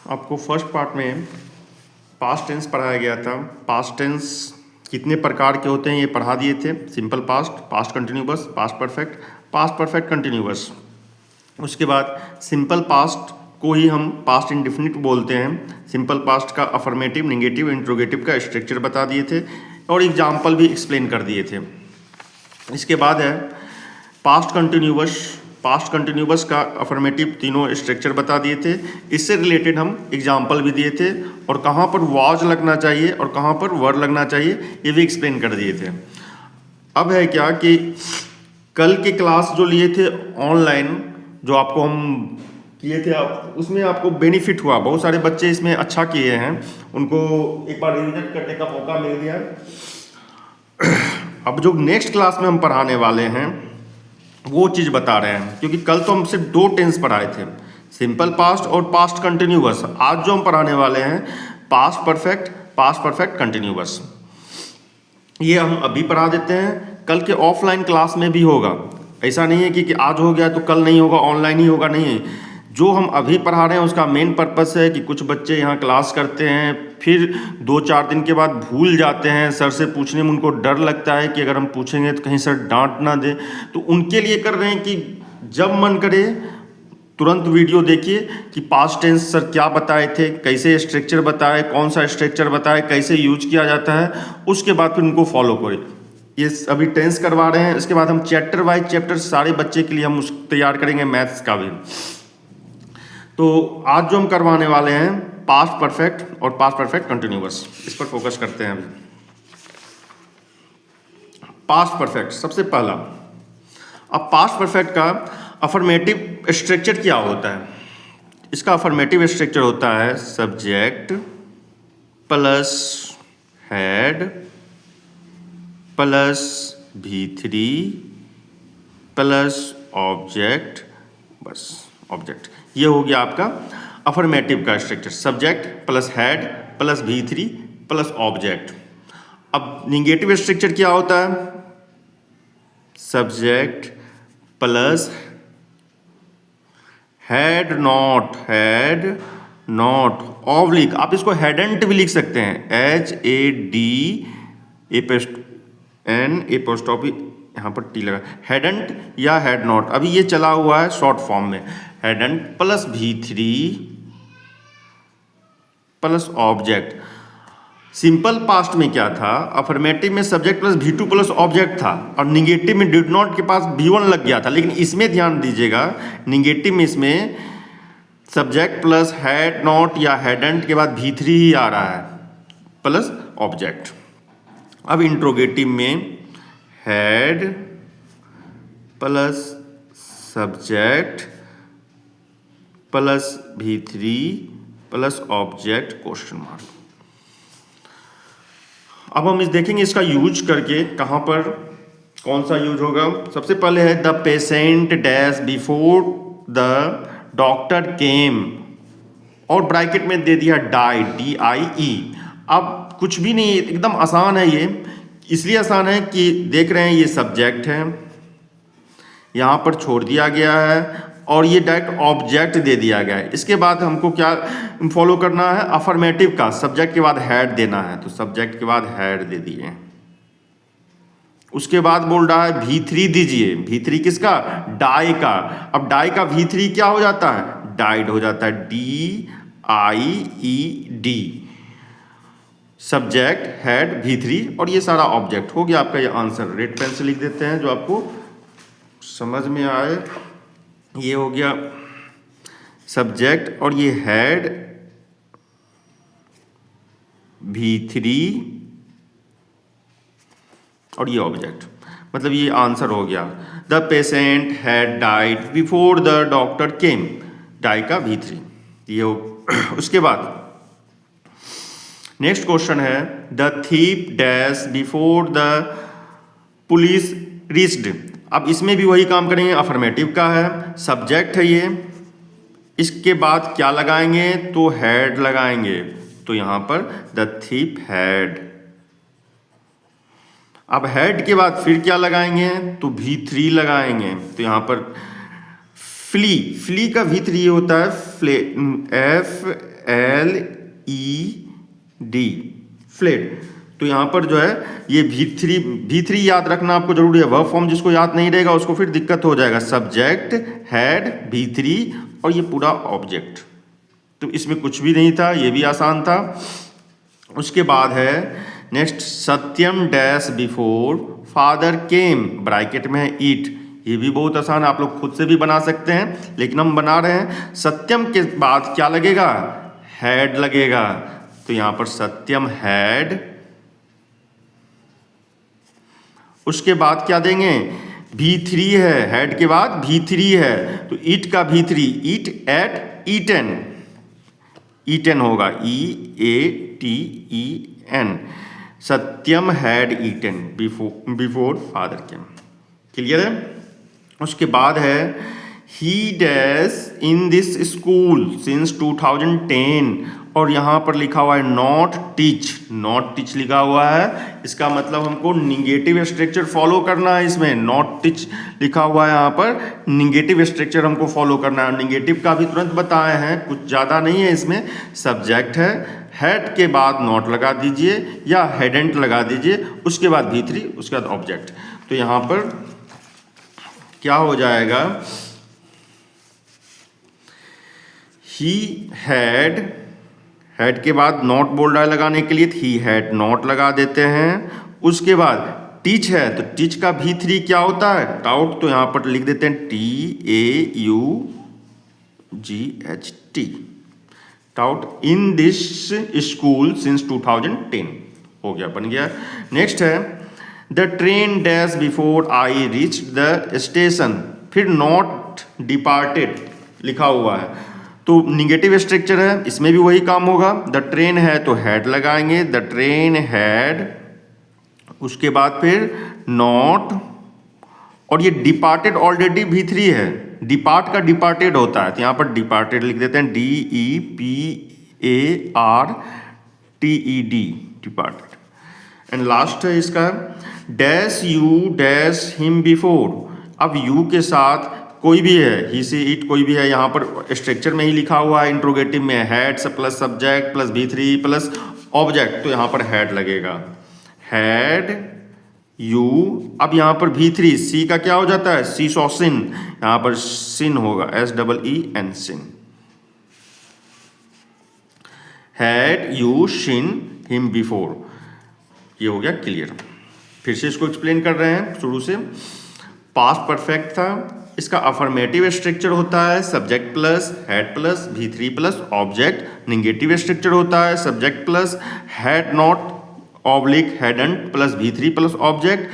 आपको first part में past tense पढ़ाया गया था। पास्ट टेंस कितने प्रकार के होते हैं ये पढ़ा दिए थे। Simple past, past continuous, past perfect continuous. उसके बाद सिंपल पास्ट को ही हम पास्ट इंडेफिनिट बोलते हैं। सिंपल पास्ट का अफर्मेटिव, नेगेटिव, इंट्रोगेटिव का स्ट्रक्चर बता दिए थे और एग्जाम्पल भी एक्सप्लेन कर दिए थे। इसके बाद है पास्ट कंटिन्यूअस। पास्ट कंटिन्यूअस का अफर्मेटिव तीनों स्ट्रक्चर बता दिए थे। इससे रिलेटेड हम एग्जाम्पल भी दिए थे और कहाँ पर वाज लगना चाहिए और कहाँ पर वर लगना चाहिए ये भी एक्सप्लेन कर दिए थे। अब है क्या कि कल के क्लास जो लिए थे ऑनलाइन, जो आपको हम किए थे, उसमें आपको बेनिफिट हुआ। बहुत सारे बच्चे इसमें अच्छा किए हैं, उनको एक बार रिविजन करने का मौका मिल गया। अब जो नेक्स्ट क्लास में हम पढ़ाने वाले हैं वो चीज़ बता रहे हैं, क्योंकि कल तो हम सिर्फ 2 टेंस पढ़ाए थे, सिंपल पास्ट और पास्ट कंटिन्यूअस। आज जो हम पढ़ाने वाले हैं पास्ट परफेक्ट कंटिन्यूअस, ये हम अभी पढ़ा देते हैं। कल के ऑफलाइन क्लास में भी होगा। ऐसा नहीं है कि आज हो गया तो कल नहीं होगा, ऑनलाइन ही होगा, नहीं। जो हम अभी पढ़ा रहे हैं उसका मेन पर्पस है कि कुछ बच्चे यहाँ क्लास करते हैं, फिर 2-4 दिन के बाद भूल जाते हैं। सर से पूछने में उनको डर लगता है कि अगर हम पूछेंगे तो कहीं सर डांट ना दे। तो उनके लिए कर रहे हैं कि जब मन करे तुरंत वीडियो देखिए कि पास्ट टेंस सर क्या बताए थे, कैसे स्ट्रक्चर बताए, कौन सा स्ट्रक्चर बताए, कैसे यूज किया जाता है, उसके बाद फिर उनको फॉलो करें। ये अभी टेंस करवा रहे हैं। इसके बाद हम चैप्टर वाइज चैप्टर सारे बच्चे के लिए हम तैयार करेंगे, मैथ्स का भी। तो आज जो हम करवाने वाले हैं पास्ट परफेक्ट और पास्ट परफेक्ट कंटिन्यूअस, इस पर फोकस करते हैं अभी। पास्ट परफेक्ट सबसे पहला। अब पास्ट परफेक्ट का अफर्मेटिव स्ट्रक्चर क्या होता है? इसका अफर्मेटिव स्ट्रक्चर होता है subject plus had plus V3 plus object, बस ऑब्जेक्ट। ये हो गया आपका अफर्मेटिव का structure, subject plus had plus V3 plus object. अब निगेटिव स्ट्रक्चर क्या होता है? Subject plus had not oblique, आप इसको हेडेंट भी लिख सकते हैं, HADN यहाँ पर टी लगा, हेडेंट या हेड नॉट। अभी ये चला हुआ है शॉर्ट फॉर्म में, hadn't plus V3 plus object. Simple past में क्या था? अफर्मेटिव में subject plus V2 plus object था और निगेटिव में डिड नॉट के पास V1 लग गया था। लेकिन इसमें ध्यान दीजिएगा, निगेटिव में इसमें सब्जेक्ट प्लस हेड नॉट या हेडेंट के बाद V3 ही आ रहा है प्लस ऑब्जेक्ट। अब इंट्रोगेटिव में head plus subject plus V3 plus object question mark. अब हम इस देखेंगे इसका यूज करके, कहाँ पर कौन सा यूज होगा। सबसे पहले है the patient dash before the doctor केम, और ब्रैकेट में दे दिया डाइड, DIE। अब कुछ भी नहीं, एकदम आसान है ये। इसलिए आसान है कि देख रहे हैं ये सब्जेक्ट है, यहाँ पर छोड़ दिया गया है और ये डायरेक्ट ऑब्जेक्ट दे दिया गया है। इसके बाद हमको क्या फॉलो करना है? अफर्मेटिव का सब्जेक्ट के बाद हेड देना है, तो सब्जेक्ट के बाद हेड दे दिए। उसके बाद बोल रहा है V3 दीजिए। V3 किसका? डाई का। अब डाई का V3 क्या हो जाता है? डाइड हो जाता है, DIED। सब्जेक्ट हेड V3 और ये सारा ऑब्जेक्ट हो गया आपका ये आंसर। रेड पेन से लिख देते हैं जो आपको समझ में आए। ये हो गया सब्जेक्ट और ये हेड V3 और ये ऑब्जेक्ट, मतलब ये आंसर हो गया। The patient had died before the doctor came, die का V3 ये हो। उसके बाद नेक्स्ट क्वेश्चन है the thief dash before the police reached. अब इसमें भी वही काम करेंगे, अफर्मेटिव का है, सब्जेक्ट है ये। इसके बाद क्या लगाएंगे? तो हेड लगाएंगे, तो यहां पर द थीप हेड। अब हेड के बाद फिर क्या लगाएंगे? तो V3 लगाएंगे, तो यहां पर फ्ली का V3 होता है FLED, फ्लेड। तो यहाँ पर जो है ये V3 याद रखना आपको जरूरी है। वर्ब फॉर्म जिसको याद नहीं रहेगा उसको फिर दिक्कत हो जाएगा। सब्जेक्ट, हेड, V3 और ये पूरा ऑब्जेक्ट। तो इसमें कुछ भी नहीं था, ये भी आसान था। उसके बाद है next, Satyam dash before father came, bracket में है ईट। ये भी बहुत आसान है, आप लोग खुद से भी बना सकते हैं, लेकिन हम बना रहे हैं। सत्यम के बाद क्या लगेगा? हैड लगेगा। तो यहां पर सत्यम हैड। उसके बाद क्या देंगे? V3 है, हेड के बाद V3 है, तो ईट का V3, eat ate eaten, eaten होगा EATEN। Satyam had eaten before father came. Clear है? उसके बाद है he dash in this school since 2010, और यहाँ पर लिखा हुआ है नॉट टीच, नॉट टीच लिखा हुआ है। इसका मतलब हमको निगेटिव स्ट्रक्चर फॉलो करना है। इसमें नॉट टीच लिखा हुआ है, यहाँ पर निगेटिव स्ट्रक्चर हमको फॉलो करना है। निगेटिव का भी तुरंत बताए हैं, कुछ ज़्यादा नहीं है इसमें। सब्जेक्ट है, हेड के बाद नॉट लगा दीजिए या हेडेंट लगा दीजिए, उसके बाद V3, उसके बाद ऑब्जेक्ट। तो यहाँ पर क्या हो जाएगा? ही हैड, हेड के बाद नॉट बोल रहा है लगाने के लिए, ही हैड नॉट लगा देते हैं। उसके बाद टीच है, तो टीच का V3 क्या होता है? टाउट। तो यहां पर लिख देते हैं TAUGHT, taut in this school since 2010। हो गया, बन गया। नेक्स्ट है the train dash before I reach the station, फिर नॉट डिपार्टेड लिखा हुआ है, तो निगेटिव स्ट्रक्चर है, इसमें भी वही काम होगा। द ट्रेन है तो हैड लगाएंगे, द ट्रेन हैड। उसके बाद फिर नॉट, और ये डिपार्टेड ऑलरेडी V3 है, डिपार्ट का डिपार्टेड होता है, तो यहां पर डिपार्टेड लिख देते हैं DEPARTED, डिपार्टेड। एंड लास्ट है इसका dash you dash him before. अब यू के साथ कोई भी है, ही से इट कोई भी है, यहाँ पर स्ट्रक्चर में ही लिखा हुआ है, इंट्रोगेटिव में had plus subject plus V3 plus object, तो यहाँ पर हैड लगेगा। Had you. अब यहाँ पर V3, सी का क्या हो जाता है? सी सॉ सिन, यहाँ पर सिन होगा, SEEN, seen. Had you seen him before. ये हो गया क्लियर। फिर से इसको एक्सप्लेन कर रहे हैं शुरू से। पास्ट परफेक्ट था, इसका अफर्मेटिव स्ट्रक्चर होता है subject plus had plus V3 plus object. Negative structure होता है subject plus had not oblique hadn't plus V3 plus object.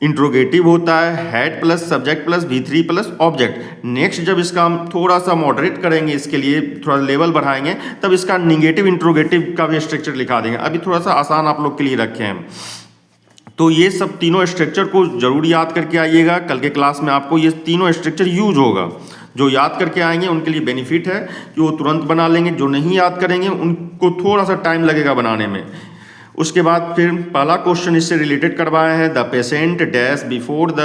Interrogative होता है had plus subject plus V3 plus object. Next जब इसका हम थोड़ा सा मॉडरेट करेंगे, इसके लिए थोड़ा लेवल बढ़ाएंगे, तब इसका निगेटिव इंट्रोगेटिव का भी स्ट्रक्चर लिखा देंगे। अभी थोड़ा सा आसान आप लोग के लिए रखे हैं। तो ये सब तीनों स्ट्रक्चर को जरूर याद करके आइएगा, कल के क्लास में आपको ये तीनों स्ट्रक्चर यूज होगा। जो याद करके आएंगे उनके लिए बेनिफिट है कि वो तुरंत बना लेंगे, जो नहीं याद करेंगे उनको थोड़ा सा टाइम लगेगा बनाने में। उसके बाद फिर पहला क्वेश्चन इससे रिलेटेड करवाए हैं, the patient dash before the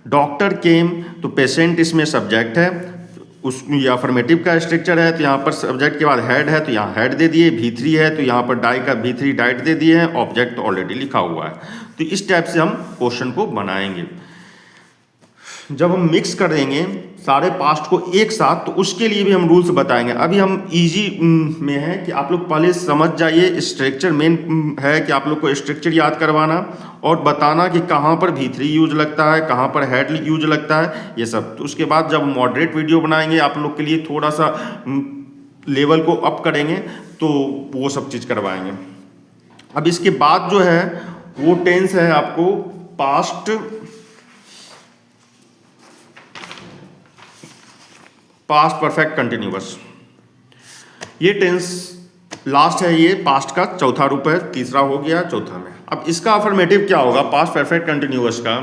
doctor केम। तो पेशेंट इसमें सब्जेक्ट है, उस ये अफर्मेटिव का स्ट्रक्चर है, तो यहाँ पर सब्जेक्ट के बाद हेड है तो यहाँ हेड दे दिए। V3 है तो यहाँ पर डाई का V3 डाइट दे दिए हैं, ऑब्जेक्ट ऑलरेडी लिखा हुआ है। तो इस टाइप से हम क्वेश्चन को बनाएंगे। जब हम मिक्स कर देंगे सारे पास्ट को एक साथ, तो उसके लिए भी हम रूल्स बताएंगे। अभी हम इजी में है कि आप लोग पहले समझ जाइए, स्ट्रक्चर मेन है कि आप लोग को स्ट्रक्चर याद करवाना और बताना कि कहाँ पर V3 यूज लगता है, कहाँ पर हेड यूज लगता है, ये सब। तो उसके बाद जब मॉडरेट वीडियो बनाएंगे आप लोग के लिए, थोड़ा सा लेवल को अप करेंगे, तो वो सब चीज़ करवाएंगे। अब इसके बाद जो है वो टेंस है आपको पास्ट परफेक्ट कंटिन्यूअस। ये टेंस लास्ट है, ये पास्ट का चौथा रूप है, तीसरा हो गया चौथा में। अब इसका अफर्मेटिव क्या होगा पास्ट परफेक्ट कंटिन्यूअस का?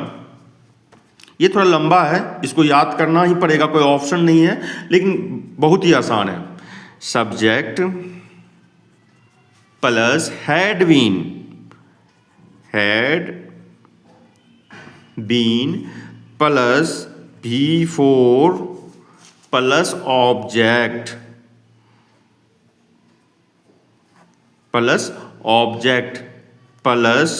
ये थोड़ा लंबा है, इसको याद करना ही पड़ेगा, कोई ऑप्शन नहीं है, लेकिन बहुत ही आसान है। Subject plus had been plus V4 plus object plus object plus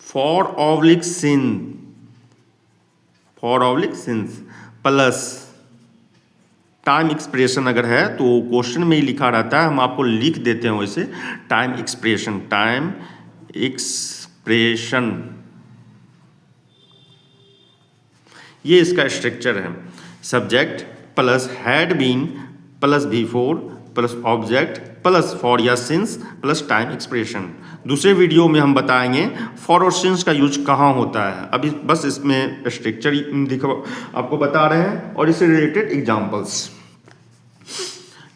for oblique since plus time expression अगर है तो क्वेश्चन में ही लिखा रहता है, हम आपको लिख देते हैं वैसे। टाइम एक्सप्रेशन ये इसका स्ट्रक्चर है। Subject plus had been plus before plus object plus for या सिंस प्लस टाइम एक्सप्रेशन। दूसरे वीडियो में हम बताएंगे फॉर और सिंस का यूज कहाँ होता है। अभी बस इसमें स्ट्रक्चर आपको बता रहे हैं और इससे रिलेटेड एग्जांपल्स।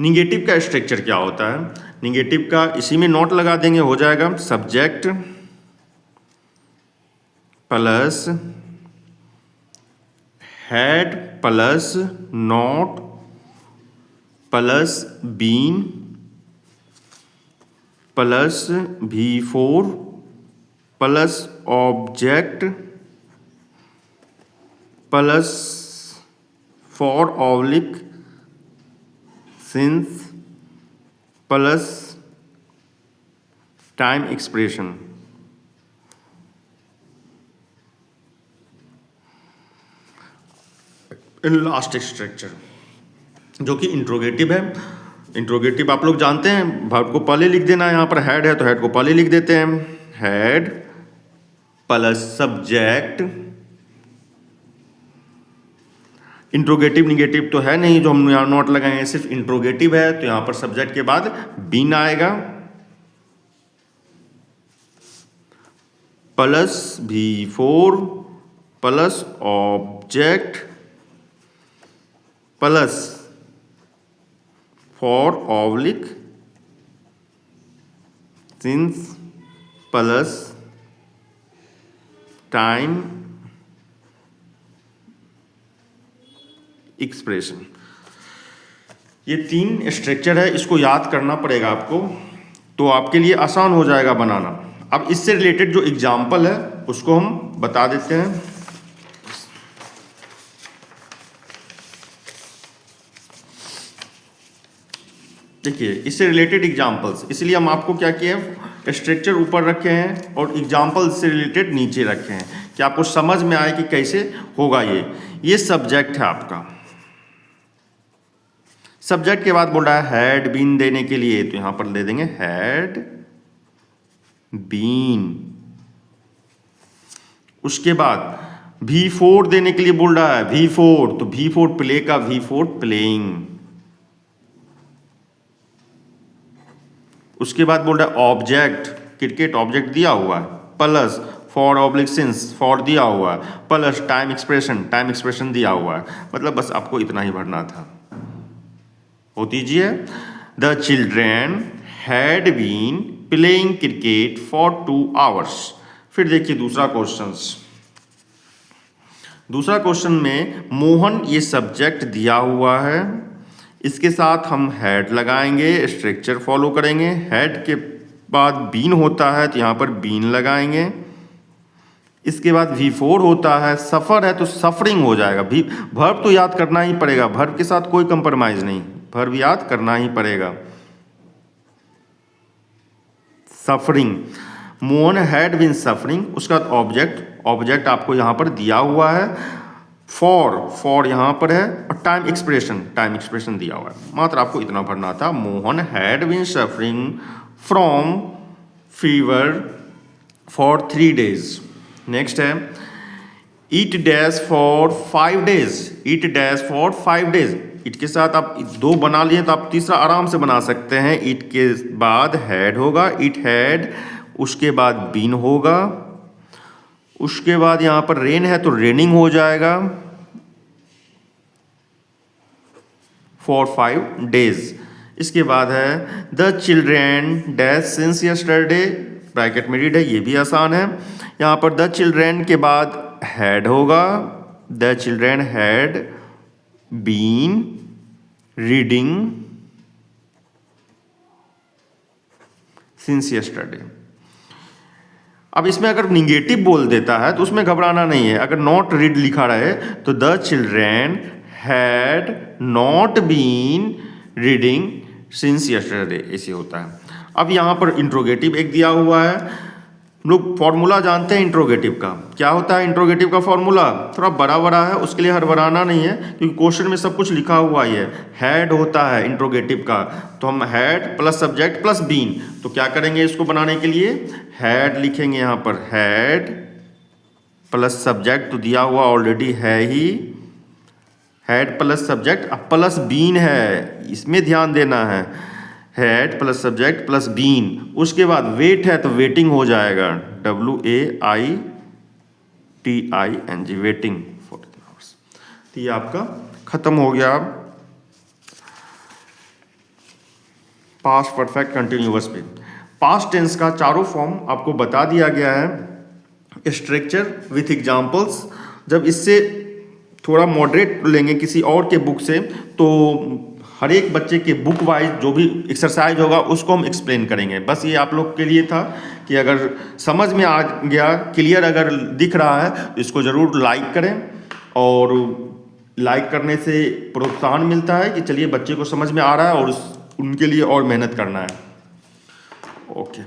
निगेटिव का स्ट्रक्चर क्या होता है? निगेटिव का इसी में नोट लगा देंगे, हो जाएगा subject plus had plus not plus been plus before plus object plus for oblique since plus time expression. Last structure जो कि इंट्रोगेटिव है। इंट्रोगेटिव आप लोग जानते हैं, वर्ब को पहले लिख देना है। यहाँ पर हैड है तो हैड को पहले लिख देते हैं। Had plus subject, interrogative negative तो है नहीं जो हम यहाँ नोट लगाएंगे, सिर्फ इंट्रोगेटिव है तो यहाँ पर सब्जेक्ट के बाद बीन आएगा plus before plus object plus for oblique since plus time expression. ये 3 स्ट्रक्चर है, इसको याद करना पड़ेगा आपको, तो आपके लिए आसान हो जाएगा बनाना। अब इससे रिलेटेड जो एग्जाम्पल है उसको हम बता देते हैं। देखिए इससे रिलेटेड एग्जाम्पल्स, इसलिए हम आपको क्या किए, स्ट्रक्चर ऊपर रखे हैं और एग्जाम्पल से रिलेटेड नीचे रखे हैं कि आपको समझ में आए कि कैसे होगा। ये सब्जेक्ट है आपका। सब्जेक्ट के बाद बोल रहा है हैड बीन देने के लिए, तो यहां पर दे देंगे हैड बीन। उसके बाद V4 देने के लिए बोल रहा है V4, तो V4 प्ले का V4 प्लेइंग। उसके बाद बोल रहा है ऑब्जेक्ट, क्रिकेट ऑब्जेक्ट दिया हुआ है, plus for oblique since for दिया हुआ है, प्लस टाइम एक्सप्रेशन दिया हुआ है। मतलब बस आपको इतना ही भरना था। हो दीजिए। The children had been playing cricket for 2 hours। फिर देखिए दूसरा क्वेश्चन में मोहन ये सब्जेक्ट दिया हुआ है, इसके साथ हम हैड लगाएंगे, स्ट्रक्चर फॉलो करेंगे। हैड के बाद बीन होता है तो यहाँ पर बीन लगाएंगे। इसके बाद V4 होता है, सफ़र है तो सफरिंग हो जाएगा। वर्ब तो याद करना ही पड़ेगा, वर्ब के साथ कोई कंप्रोमाइज नहीं, वर्ब याद करना ही पड़ेगा। Suffering, Mohan had been suffering. उसका ऑब्जेक्ट आपको यहाँ पर दिया हुआ है, फॉर यहाँ पर है, और टाइम एक्सप्रेशन दिया हुआ है। मात्र आपको इतना भरना था। Mohan had been suffering from fever for 3 days। Next है eat dash for 5 days। Eat dash for 5 days। Eat के साथ आप 2 बना लिए तो आप तीसरा आराम से बना सकते हैं। ईट के बाद हैड होगा, ईट हैड। उसके बाद बीन होगा, उसके बाद यहां पर रेन है तो रेनिंग हो जाएगा फॉर 5 days। इसके बाद है the children dash since yesterday, bracket में रीड है, ये भी आसान है। यहां पर द चिल्ड्रेन के बाद हैड होगा, the children had been reading since yesterday. अब इसमें अगर निगेटिव बोल देता है तो उसमें घबराना नहीं है। अगर नॉट रीड लिखा रहे तो the children had not been reading since yesterday, ऐसे होता है। अब यहाँ पर इंट्रोगेटिव एक दिया हुआ है। हम लोग फॉर्मूला जानते हैं इंट्रोगेटिव का। क्या होता है इंट्रोगेटिव का फॉर्मूला? थोड़ा बड़ा बड़ा है, उसके लिए हड़बड़ाना नहीं है क्योंकि क्वेश्चन में सब कुछ लिखा हुआ ही है। हैड होता है इंट्रोगेटिव का, तो हम had plus subject plus been, तो क्या करेंगे इसको बनाने के लिए? हैड लिखेंगे यहाँ पर, हैड प्लस सब्जेक्ट तो दिया हुआ ऑलरेडी है ही, हैड प्लस सब्जेक्ट, अब प्लस बीन है, इसमें ध्यान देना है। Had plus subject plus been, उसके बाद वेट है तो वेटिंग हो जाएगा, WAITING, वेटिंग 14 आवर्स। तो ये आपका खत्म हो गया पास्ट परफेक्ट कंटिन्यूअस पे। पास्ट टेंस का चारों फॉर्म आपको बता दिया गया है स्ट्रक्चर विथ एग्जांपल्स। जब इससे थोड़ा मॉडरेट लेंगे किसी और के बुक से तो हर एक बच्चे के बुक वाइज जो भी एक्सरसाइज होगा उसको हम एक्सप्लेन करेंगे। बस ये आप लोग के लिए था कि अगर समझ में आ गया, क्लियर अगर दिख रहा है तो इसको ज़रूर लाइक करें, और लाइक करने से प्रोत्साहन मिलता है कि चलिए बच्चे को समझ में आ रहा है और उनके लिए और मेहनत करना है। ओके।